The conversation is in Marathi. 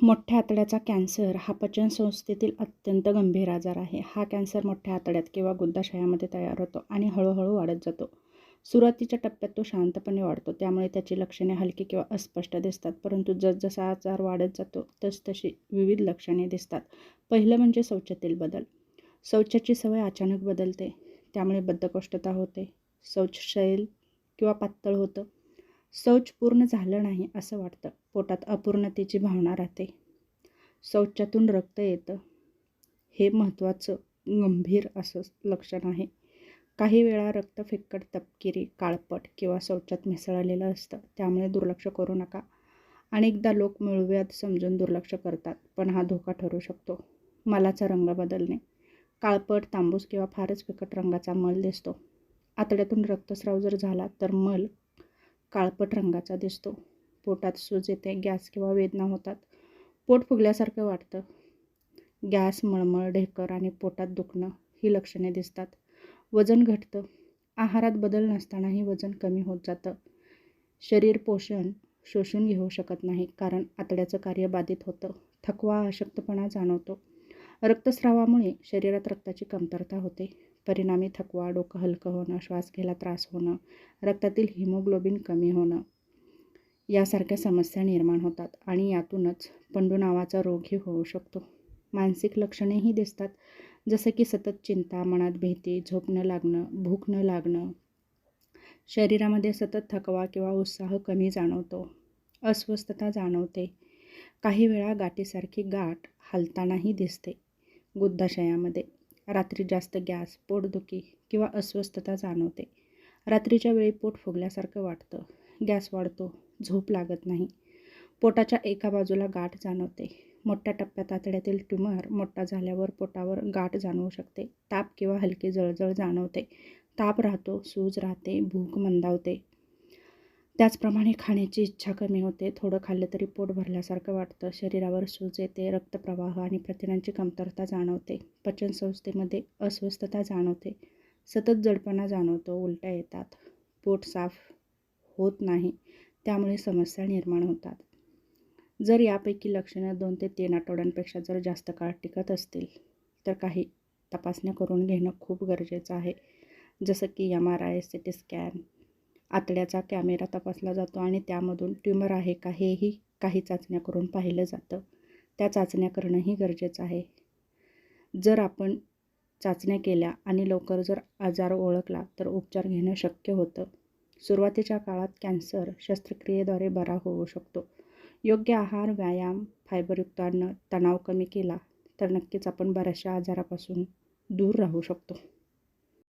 मोठ्या आतड्याचा कॅन्सर हा पचनसंस्थेतील अत्यंत गंभीर आजार आहे. हा कॅन्सर मोठ्या आतड्यात किंवा गुदाशयामध्ये तयार होतो आणि हळूहळू वाढत जातो. सुरुवातीच्या टप्प्यात तो शांतपणे वाढतो, त्यामुळे त्याची लक्षणे हलकी किंवा अस्पष्ट दिसतात. परंतु जसजसा आजार वाढत जातो तसतशी विविध लक्षणे दिसतात. पहिलं म्हणजे शौचातील बदल. शौचाची सवय अचानक बदलते, त्यामुळे बद्धकोष्ठता होते. शौच सैल किंवा पातळ होतं. शौच पूर्ण झालं नाही असं वाटतं. पोटात अपूर्णतेची भावना राहते. शौचातून रक्त येतं. हे महत्त्वाचं गंभीर असं लक्षण आहे. काही वेळा रक्त फिक्कट, तपकिरी, काळपट किंवा शौचात मिसळलेलं असतं, त्यामुळे दुर्लक्ष करू नका. अनेकदा लोक मूळव्याध समजून दुर्लक्ष करतात, पण हा धोका ठरू शकतो. मलाचा रंग बदलणे. काळपट, तांबूस किंवा फारच फिकट रंगाचा मल दिसतो. आतड्यातून रक्तस्राव जर झाला तर मल काळपट रंगाचा दिसतो. पोटात सूज येते, गॅस किंवा वेदना होतात. पोट फुगल्यासारखं वाटतं. गॅस, मळमळ, ढेकर आणि पोटात दुखणं ही लक्षणे दिसतात. वजन घटतं. आहारात बदल नसतानाही वजन कमी होत जातं. शरीर पोषण शोषून घेऊ शकत नाही, कारण आतड्याचं कार्य बाधित होतं. थकवा, अशक्तपणा जाणवतो. रक्तस्रावामुळे शरीरात रक्ताची कमतरता होते. परिणामी थकवा, डोकं हलकं होणं, श्वास घ्यायला त्रास होणं, रक्तातील हिमोग्लोबिन कमी होणं यासारख्या समस्या निर्माण होतात आणि यातूनच पंडू नावाचा रोगही होऊ शकतो. मानसिक लक्षणेही दिसतात, जसं की सतत चिंता, मनात भीती, झोप न लागणं, भूक न लागणं. शरीरामध्ये सतत थकवा किंवा उत्साह कमी जाणवतो. अस्वस्थता जाणवते. काही वेळा गाठीसारखी गाठ हलतानाही दिसते. गुदाशयामध्ये रात्री जास्त गॅस, पोटदुखी किंवा अस्वस्थता जाणवते. रात्रीच्या वेळी पोट फुगल्यासारखं वाटतं. गॅस वाढतो. झोप लागत नाही. पोटाच्या एका बाजूला गाठ जाणवते. मोठ्या टप्प्यात आतड्यातील ट्यूमर मोठा झाल्यावर पोटावर गाठ जाणवू शकते. ताप किंवा हलकी जळजळ जाणवते. ताप राहतो, सूज राहते, भूक मंदावते. त्याचप्रमाणे खाण्याची इच्छा कमी होते. थोडं खाल्लं तरी पोट भरल्यासारखं वाटतं. शरीरावर सूज येते. रक्तप्रवाह आणि प्रथिनांची कमतरता जाणवते. पचनसंस्थेमध्ये अस्वस्थता जाणवते. सतत जडपणा जाणवतो. उलट्या येतात. पोट साफ होत नाही, त्यामुळे समस्या निर्माण होतात. जर यापैकी लक्षणं 2 ते 3 आठवड्यांपेक्षा जर जास्त काळ टिकत असतील तर काही तपासण्या करून घेणं खूप गरजेचं आहे. जसं की MRI, CT स्कॅन, आतड्याचा कॅमेरा तपासला जातो आणि त्यामधून ट्यूमर आहे का हेही काही चाचण्या करून पाहिलं जातं. त्या चाचण्या करणंही गरजेचं आहे. जर आपण चाचण्या केल्या आणि लवकर जर आजार ओळखला तर उपचार घेणं शक्य होतं. सुरुवातीच्या काळात कॅन्सर शस्त्रक्रियेद्वारे बरा होऊ शकतो. योग्य आहार, व्यायाम, फायबरयुक्त अन्न, तणाव कमी केला तर नक्कीच आपण बऱ्याचशा आजारापासून दूर राहू शकतो.